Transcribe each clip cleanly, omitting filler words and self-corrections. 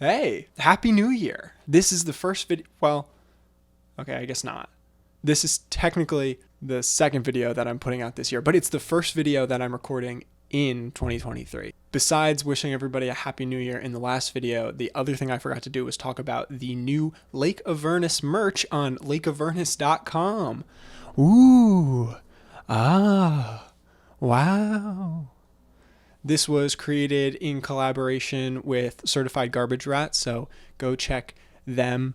Hey, Happy New Year. This is the first video. Well, okay, I guess not. This is technically the second video that I'm putting out this year, but it's the first video that I'm recording in 2023. Besides wishing everybody a Happy New Year in the last video, the other thing I forgot to do was talk about the new Lake Avernus merch on lakeavernus.com. Ooh. Ah. Wow. This was created in collaboration with Certified Garbage Rat, so go check them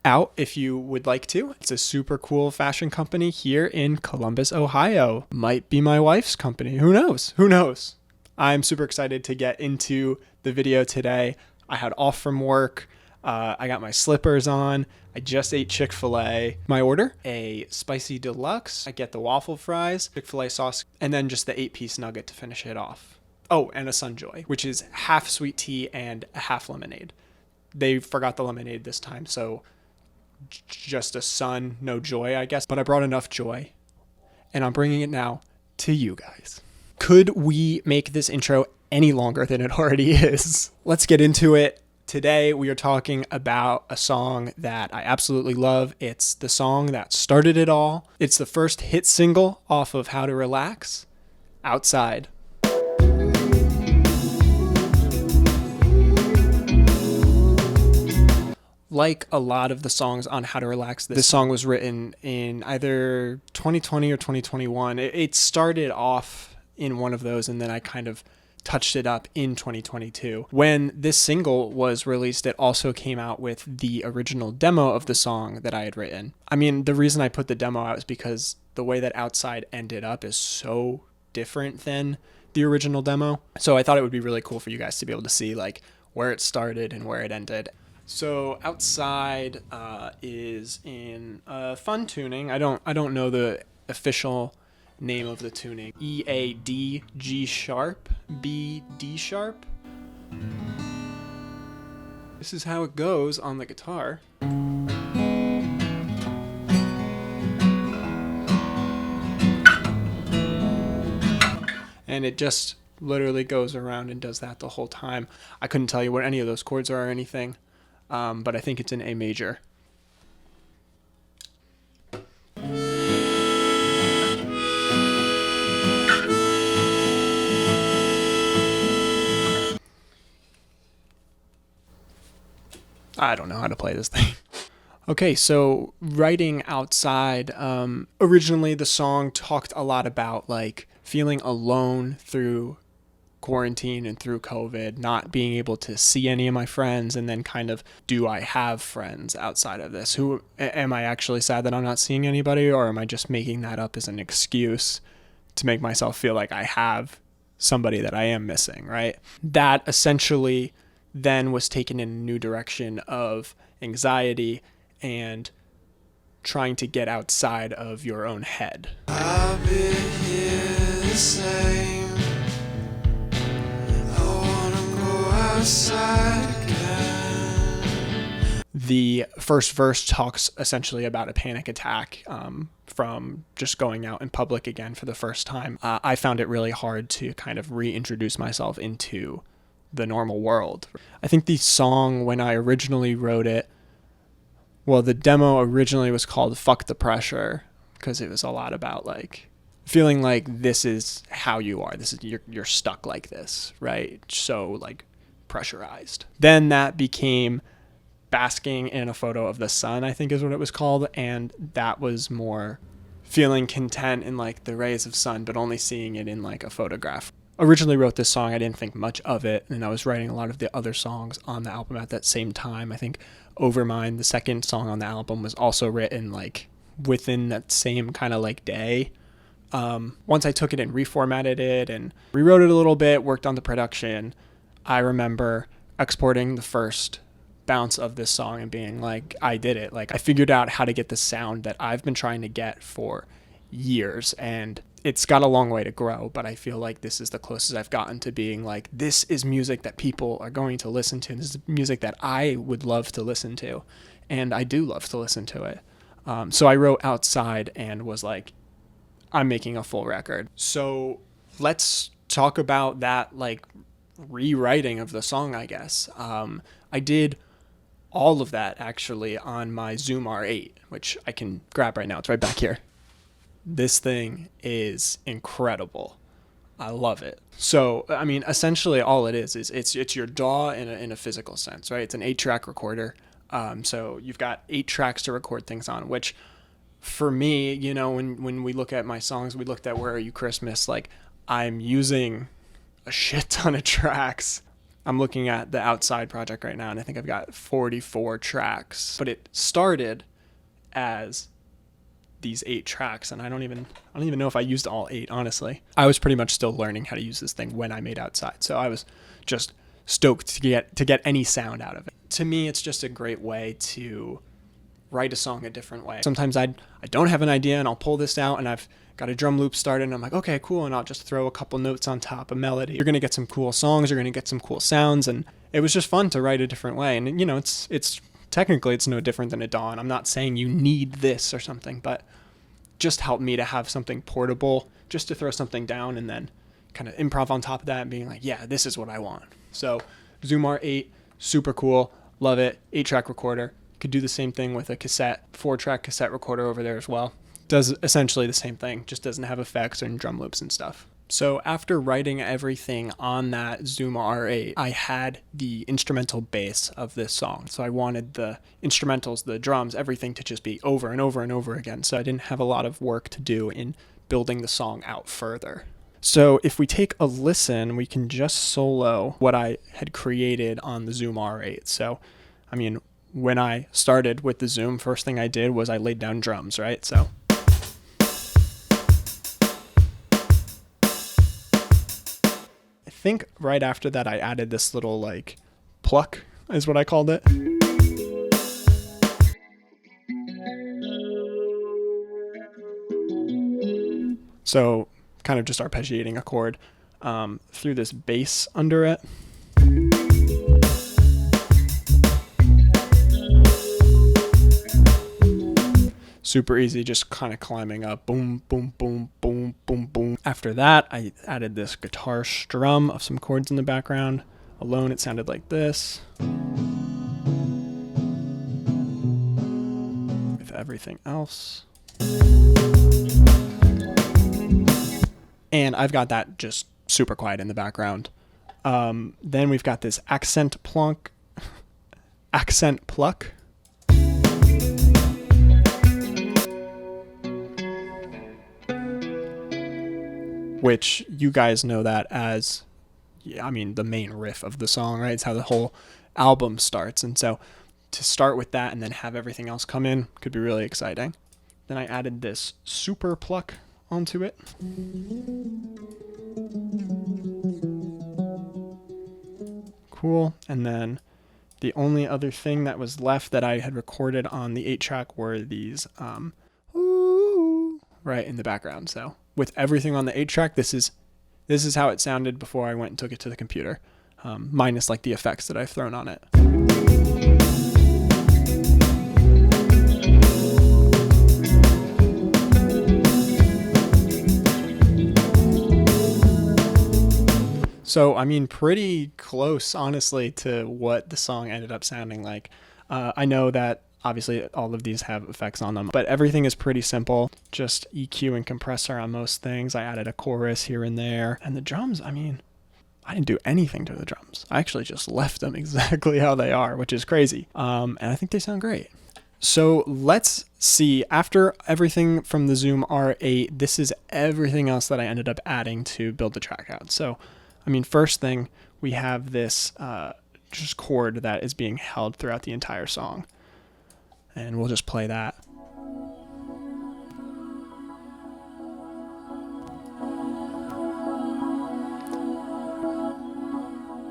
out if you would like to. It's a super cool fashion company here in Columbus, Ohio. Might be my wife's company. Who knows? Who knows? I'm super excited to get into the video today. I had off from work. I got my slippers on. I just ate Chick-fil-A. My order, a spicy deluxe. I get the waffle fries, Chick-fil-A sauce, and then just the 8-piece nugget to finish it off. Oh, and a Sunjoy, which is half sweet tea and a half lemonade. They forgot the lemonade this time, so just a sun, no joy, I guess. But I brought enough joy, and I'm bringing it now to you guys. Could we make this intro any longer than it already is? Let's get into it. Today, we are talking about a song that I absolutely love. It's the song that started it all. It's the first hit single off of How to Relax, Outside. Like a lot of the songs on How to Relax, this song was written in either 2020 or 2021. It started off in one of those, and then I kind of touched it up in 2022. When this single was released, it also came out with the original demo of the song that I had written. I mean, the reason I put the demo out is because the way that Outside ended up is so different than the original demo. So I thought it would be really cool for you guys to be able to see like where it started and where it ended. So Outside is in fun tuning. I don't know the official name of the tuning. E, A, D, G sharp, B, D sharp. This is how it goes on the guitar. And it just literally goes around and does that the whole time. I couldn't tell you what any of those chords are or anything. But I think it's in A major. I don't know how to play this thing. Okay, so writing Outside, originally the song talked a lot about like feeling alone through quarantine and through COVID, not being able to see any of my friends, and then kind of, do I have friends outside of this? Who am I actually sad that I'm not seeing anybody, or am I just making that up as an excuse to make myself feel like I have somebody that I am missing, right? That essentially then was taken in a new direction of anxiety and trying to get outside of your own head. I've been here the same. The first verse talks essentially about a panic attack from just going out in public again for the first time. I found it really hard to kind of reintroduce myself into the normal world. I think the song, when I originally wrote it, well, the demo originally was called Fuck the Pressure, because it was a lot about like feeling like this is how you are. This is you're stuck like this, right? So like pressurized. Then that became Basking in a Photo of the Sun, I think is what it was called, and that was more feeling content in like the rays of sun, but only seeing it in like a photograph. Originally wrote this song, I didn't think much of it, and I was writing a lot of the other songs on the album at that same time. I think Overmind, the second song on the album, was also written like within that same kind of like day. Once I took it and reformatted it and rewrote it a little bit, worked on the production, I remember exporting the first bounce of this song and being like, I did it. Like, I figured out how to get the sound that I've been trying to get for years, and it's got a long way to grow, but I feel like this is the closest I've gotten to being like, this is music that people are going to listen to. This is music that I would love to listen to, and I do love to listen to it. So I wrote Outside and was like, I'm making a full record. So let's talk about that like rewriting of the song, I guess. I did all of that actually on my Zoom R8, which I can grab right now. It's right back here. This thing is incredible. I love it. So, I mean, essentially all it is it's your DAW in a physical sense, right? It's an 8-track recorder. So you've got 8 tracks to record things on, which for me, you know, when we look at my songs, we looked at Where Are You Christmas, like I'm using a shit ton of tracks. I'm looking at the Outside project right now, and I think I've got 44 tracks. But it started as these 8 tracks, and I don't even know if I used all 8, honestly. I was pretty much still learning how to use this thing when I made Outside, so I was just stoked to get any sound out of it. To me, it's just a great way to write a song a different way. Sometimes I don't have an idea, and I'll pull this out, and I've got a drum loop started, and I'm like, okay, cool, and I'll just throw a couple notes on top, a melody. You're gonna get some cool songs, you're gonna get some cool sounds, and it was just fun to write a different way. And you know, it's technically it's no different than a DAW, and I'm not saying you need this or something, but just helped me to have something portable, just to throw something down and then kind of improv on top of that and being like, yeah, this is what I want. So Zoom R8, super cool, love it. 8-track recorder. Could do the same thing with a cassette, 4-track cassette recorder over there as well. Does essentially the same thing, just doesn't have effects and drum loops and stuff. So after writing everything on that Zoom R8, I had the instrumental bass of this song. So I wanted the instrumentals, the drums, everything to just be over and over and over again. So I didn't have a lot of work to do in building the song out further. So if we take a listen, we can just solo what I had created on the Zoom R8. So, I mean, when I started with the Zoom, first thing I did was I laid down drums, right? So I think right after that I added this little like pluck is what I called it. So kind of just arpeggiating a chord through this bass under it. Super easy, just kind of climbing up, boom, boom, boom, boom, boom, boom. After that, I added this guitar strum of some chords in the background. Alone, it sounded like this. With everything else. And I've got that just super quiet in the background. Then we've got this accent pluck. Which you guys know that as, I mean, the main riff of the song, right? It's how the whole album starts. And so to start with that and then have everything else come in could be really exciting. Then I added this super pluck onto it. Cool. And then the only other thing that was left that I had recorded on the 8-track were these ooh, right in the background. So with everything on the 8-track, this is how it sounded before I went and took it to the computer, minus like the effects that I've thrown on it. So, I mean, pretty close, honestly, to what the song ended up sounding like. I know that obviously all of these have effects on them, but everything is pretty simple. Just EQ and compressor on most things. I added a chorus here and there. And the drums, I mean, I didn't do anything to the drums. I actually just left them exactly how they are, which is crazy. And I think they sound great. So let's see, after everything from the Zoom R8, this is everything else that I ended up adding to build the track out. So, I mean, first thing, we have this just chord that is being held throughout the entire song. And we'll just play that.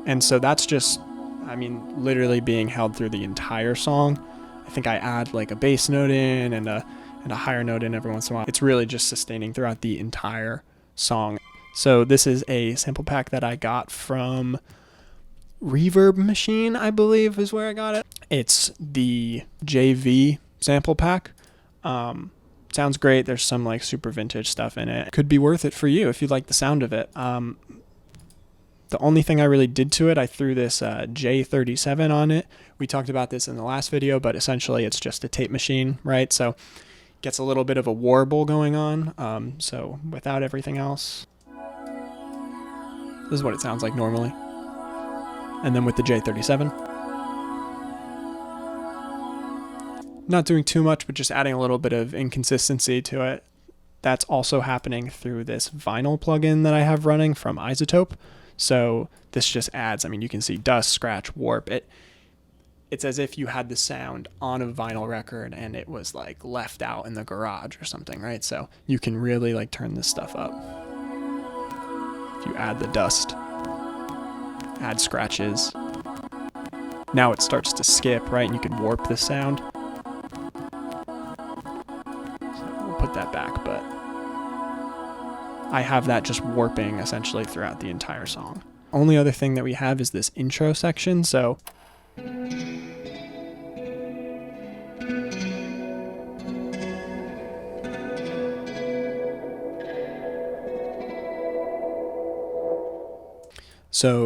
And so that's just, I mean, literally being held through the entire song. I think I add like a bass note in and a higher note in every once in a while. It's really just sustaining throughout the entire song. So this is a sample pack that I got from Reverb Machine, I believe is where I got it. It's the JV sample pack. Sounds great. There's some like super vintage stuff in it. Could be worth it for you if you like the sound of it. The The only thing I really did to it, I threw this J37 on it. We talked about this in the last video, but essentially it's just a tape machine, right? So gets a little bit of a warble going on. So without everything else, this is what it sounds like normally. And then with the J37, not doing too much, but just adding a little bit of inconsistency to it. That's also happening through this vinyl plugin that I have running from Isotope. So this just adds, I mean, you can see dust, scratch, warp. It's as if you had the sound on a vinyl record and it was like left out in the garage or something, right? So you can really like turn this stuff up. If you add the dust, add scratches. Now it starts to skip, right? And you can warp the sound. So we'll put that back, but I have that just warping essentially throughout the entire song. Only other thing that we have is this intro section. So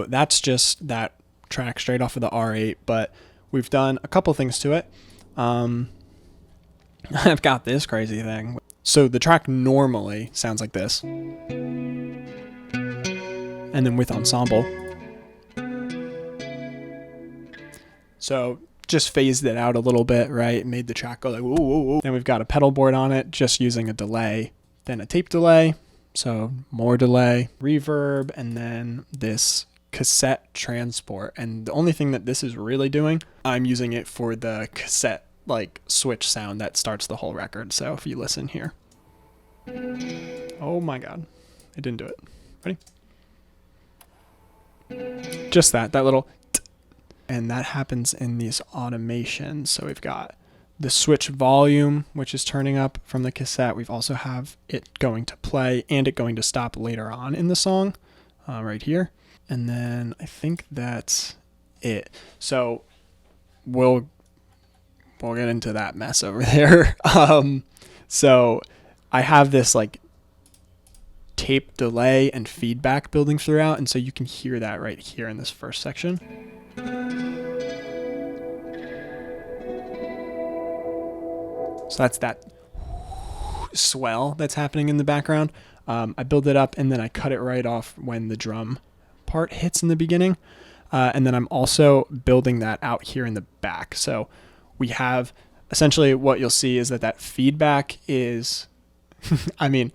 that's just that track straight off of the R8, but we've done a couple things to it. I've got this crazy thing. So the track normally sounds like this. And then with ensemble. So just phased it out a little bit, right? Made the track go like, woo, woo, woo. Then we've got a pedal board on it, just using a delay. Then a tape delay. So more delay, reverb, and then this cassette transport. And the only thing that this is really doing, I'm using it for the cassette like switch sound that starts the whole record. So if you listen here. Oh my God, I didn't do it. Ready? Just that little and that happens in these automations. So we've got the switch volume, which is turning up from the cassette. We've also have it going to play and it going to stop later on in the song, right here. And then I think that's it. So we'll get into that mess over there. So I have this like tape delay and feedback building throughout, and so you can hear that right here in this first section. So that's that swell that's happening in the background. I build it up and then I cut it right off when the drum part hits in the beginning. And then I'm also building that out here in the back. So we have essentially what you'll see is that feedback is, I mean,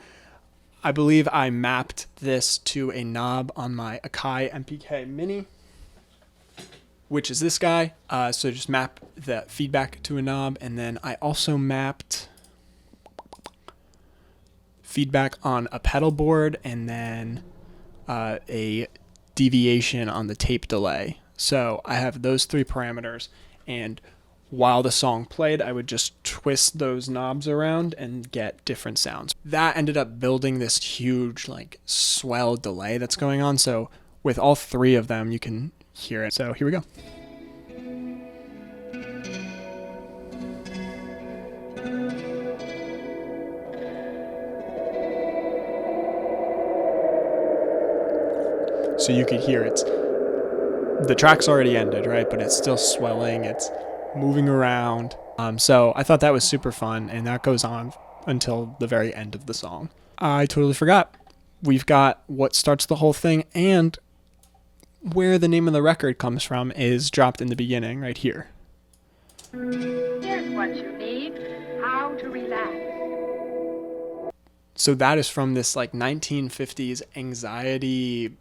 I believe I mapped this to a knob on my Akai MPK Mini, which is this guy. So just map the feedback to a knob. And then I also mapped feedback on a pedal board and then a deviation on the tape delay. So I have those three parameters, and while the song played, I would just twist those knobs around and get different sounds. That ended up building this huge like swell delay that's going on. So with all three of them, you can hear it. So here we go. So you could hear the track's already ended, right? But it's still swelling, it's moving around. So I thought that was super fun, and that goes on until the very end of the song. I totally forgot. We've got what starts the whole thing, and where the name of the record comes from is dropped in the beginning right here. Here's what you need, how to relax. So that is from this like 1950s anxiety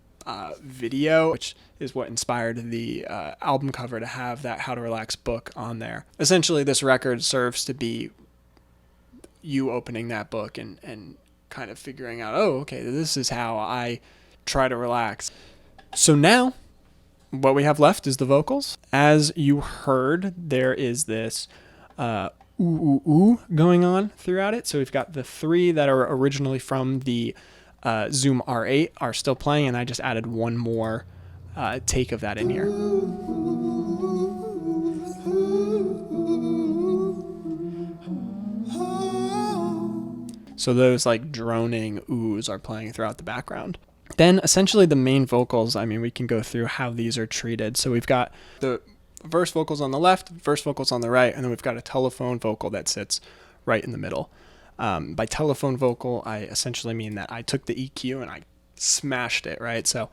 video, which is what inspired the album cover to have that How to Relax book on there. Essentially, this record serves to be you opening that book and kind of figuring out, oh, okay, this is how I try to relax. So now, what we have left is the vocals. As you heard, there is this ooh, ooh, ooh going on throughout it. So we've got the three that are originally from the Zoom R8 are still playing, and I just added one more take of that in here. So those like droning oohs are playing throughout the background. Then essentially the main vocals, I mean, we can go through how these are treated. So we've got the verse vocals on the left, verse vocals on the right, and then we've got a telephone vocal that sits right in the middle. By telephone vocal, I essentially mean that I took the EQ and I smashed it, right? So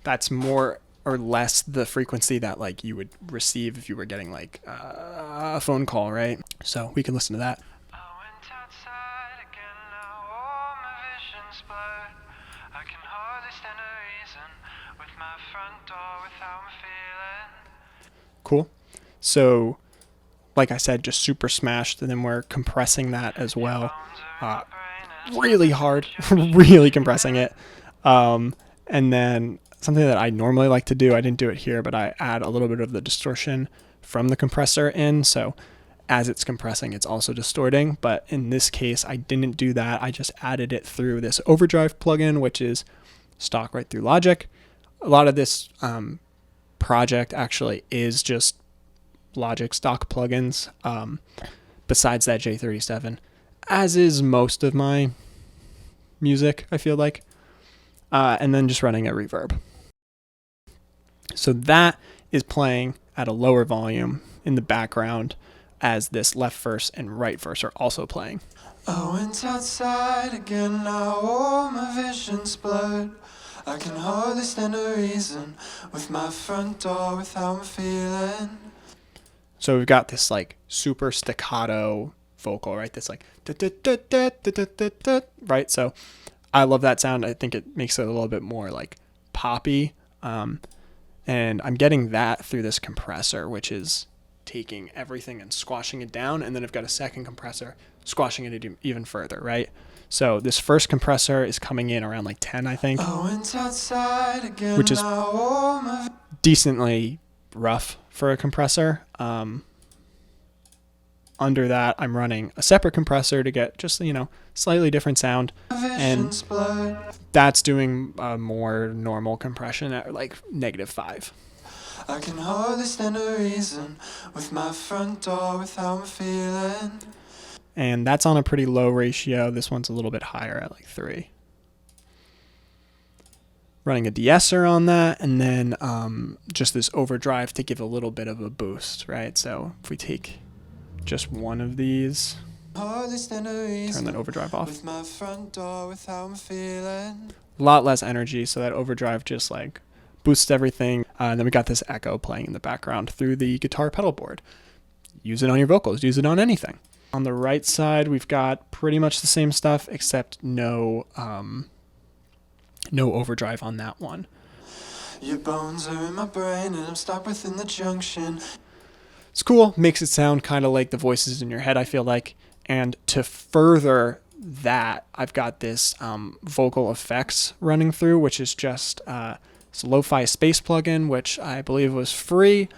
that's more or less the frequency that like you would receive if you were getting like a phone call, right? So we can listen to that. I went outside again now, all my vision's blurred. I can hardly stand a reason with my front door without my feeling. Cool. So, like I said, just super smashed, and then we're compressing that as well. Really hard, really compressing it. And then something that I normally like to do, I didn't do it here, but I add a little bit of the distortion from the compressor in. So as it's compressing, it's also distorting. But in this case, I didn't do that. I just added it through this overdrive plugin, which is stock right through Logic. A lot of this project actually is just Logic stock plugins, besides that J37, as is most of my music, I feel like. And then just running a reverb. So that is playing at a lower volume in the background as this left verse and right verse are also playing. I went outside again now, all my vision's blurred. I can hardly stand a reason with my front door without my feeling. So we've got this like super staccato vocal, right? This like right? So I love that sound. I think it makes it a little bit more like poppy. And I'm getting that through this compressor, which is taking everything and squashing it down. And then I've got a second compressor squashing it even further, right? So this first compressor is coming in around like 10, I think, which is decently rough for a compressor. Under that, I'm running a separate compressor to get just, slightly different sound. And that's doing a more normal compression at like -5. I can hardly stand a reason with my front door without my feeling. And that's on a pretty low ratio. This one's a little bit higher at like 3. Running a de-esser on that, and then just this overdrive to give a little bit of a boost, right? So if we take just one of these, turn that overdrive off. With my front door without my feeling. A lot less energy, so that overdrive just like boosts everything. And then we got this echo playing in the background through the guitar pedal board. Use it on your vocals, use it on anything. On the right side, we've got pretty much the same stuff, except no overdrive on that one. Your bones are in my brain and I'm stuck within the junction. It's cool, makes it sound kind of like the voices in your head, I feel like. And to further that, I've got this vocal effects running through, which is just it's a lo-fi space plugin, which I believe was free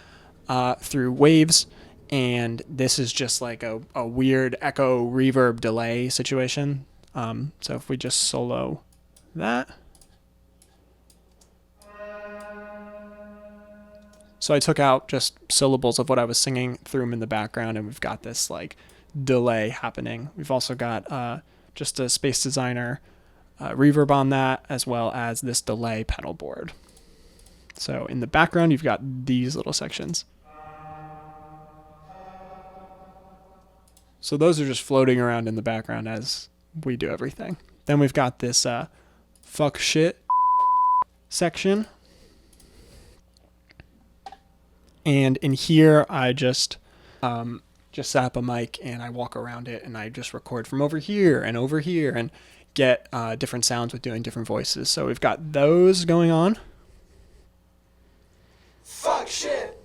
through Waves. And this is just like a weird echo reverb delay situation. So if we just solo that. So I took out just syllables of what I was singing, threw them in the background, and we've got this like delay happening. We've also got just a Space Designer reverb on that, as well as this delay pedal board. So in the background, you've got these little sections. So those are just floating around in the background as we do everything. Then we've got this fuck shit section. And in here, I just set up a mic and I walk around it and I just record from over here and get different sounds with doing different voices. So we've got those going on. Fuck shit.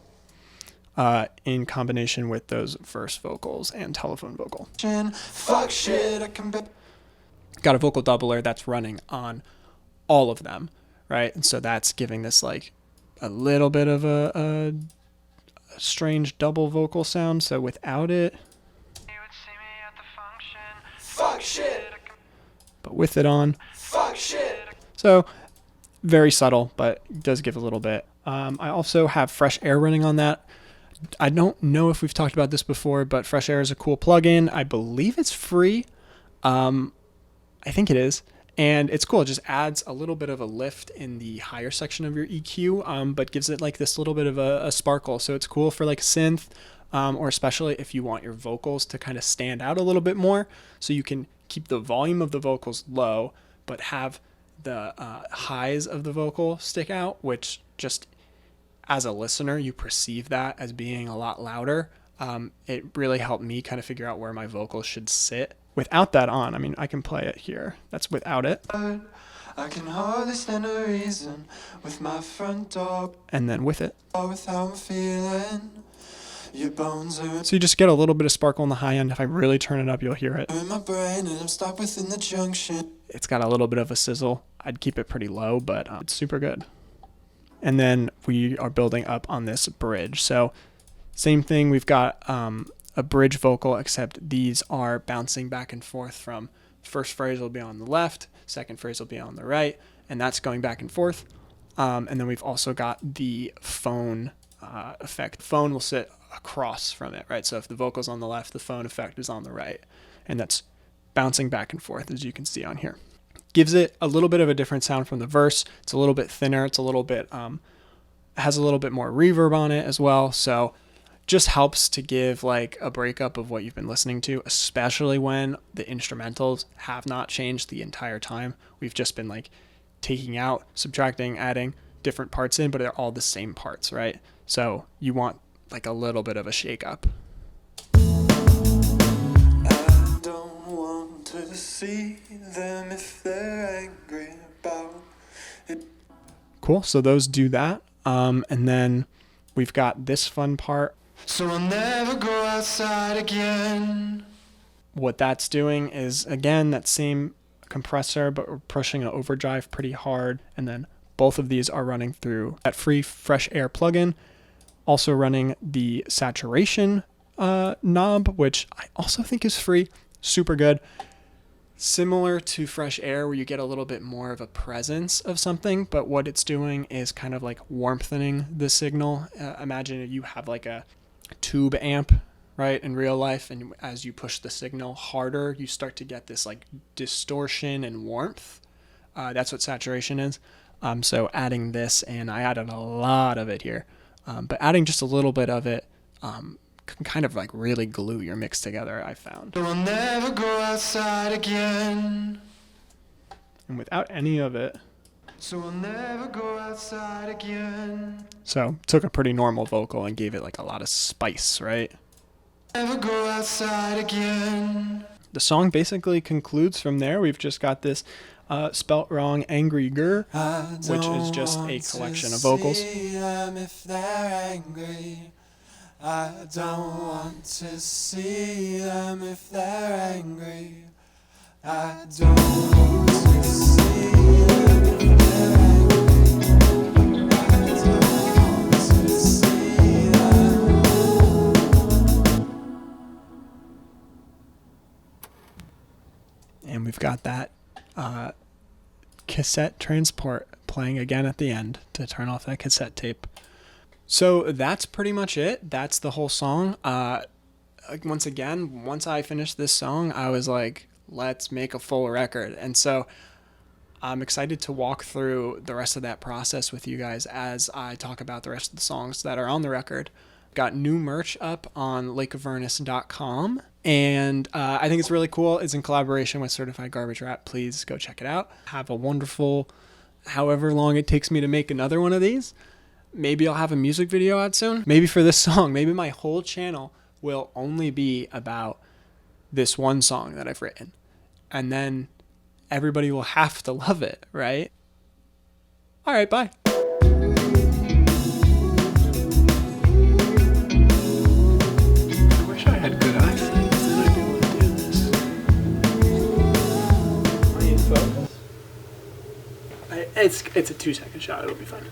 In combination with those verse vocals and telephone vocal. Fuck shit. Got a vocal doubler that's running on all of them, right? And so that's giving this like a little bit of a strange double vocal sound. So without it, fuck shit. But with it on, fuck shit. So very subtle, but it does give a little bit. I also have Fresh Air running on that. I don't know if we've talked about this before, but Fresh Air is a cool plugin. I believe it's free. I think it is. And it's cool. It just adds a little bit of a lift in the higher section of your EQ, but gives it like this little bit of a sparkle. So it's cool for like synth, or especially if you want your vocals to kind of stand out a little bit more. So you can keep the volume of the vocals low, but have the highs of the vocal stick out, which just as a listener, you perceive that as being a lot louder. It really helped me kind of figure out where my vocals should sit. Without that on, I mean, I can play it here. That's without it. I can hardly stand a reason with my front door. And then with it. With how I'm feeling. Your bones are So you just get a little bit of sparkle on the high end. If I really turn it up, you'll hear it. in my brain and I'm stuck within the junction. It's got a little bit of a sizzle. I'd keep it pretty low, but it's super good. And then we are building up on this bridge. So same thing, we've got a bridge vocal, except these are bouncing back and forth from first phrase will be on the left, second phrase will be on the right, and that's going back and forth. And then we've also got the phone effect. Phone will sit across from it, right? So if the vocal's on the left, the phone effect is on the right, and that's bouncing back and forth, as you can see on here. Gives it a little bit of a different sound from the verse. It's a little bit thinner. It's a little bit, has a little bit more reverb on it as well. So just helps to give like a breakup of what you've been listening to, especially when the instrumentals have not changed the entire time. We've just been like taking out, subtracting, adding different parts in, but they're all the same parts, right? So you want like a little bit of a shake up. I don't want to see them if they're angry about it. Cool. So those do that. And then we've got this fun part. So I'll never go outside again. What that's doing is, again, that same compressor, but we're pushing an overdrive pretty hard. And then both of these are running through that free Fresh Air plugin. Also running the saturation knob, which I also think is free. Super good. Similar to Fresh Air, where you get a little bit more of a presence of something, but what it's doing is kind of like warmthening the signal. Imagine you have like a tube amp, right, in real life, and as you push the signal harder, you start to get this like distortion and warmth. That's what saturation is. So adding this, and I added a lot of it here, but adding just a little bit of it can kind of like really glue your mix together, I found. So I'll never go outside again. And without any of it, So I'll never go outside again. so took a pretty normal vocal and gave it like a lot of spice, right? Never go outside again. The song basically concludes from there. We've just got this spelt wrong Angry Grr, which is just a collection of vocals. See them if they're angry. I don't want to see them if they're angry. I don't want to see them if they're angry. I don't want to see them. And we've got that cassette transport playing again at the end to turn off that cassette tape. So that's pretty much it. That's the whole song. Once again, once I finished this song, I was like, let's make a full record. And so I'm excited to walk through the rest of that process with you guys as I talk about the rest of the songs that are on the record. Got new merch up on lakeavernus.com. And I think it's really cool. It's in collaboration with Certified Garbage Rat. Please go check it out. Have a wonderful, however long it takes me to make another one of these. Maybe I'll have a music video out soon. Maybe for this song. Maybe my whole channel will only be about this one song that I've written. And then everybody will have to love it, right? All right, bye. I wish I had good eyesight. Then I'd be able to do this. Are you in focus? It's a 2-second shot. It'll be fine.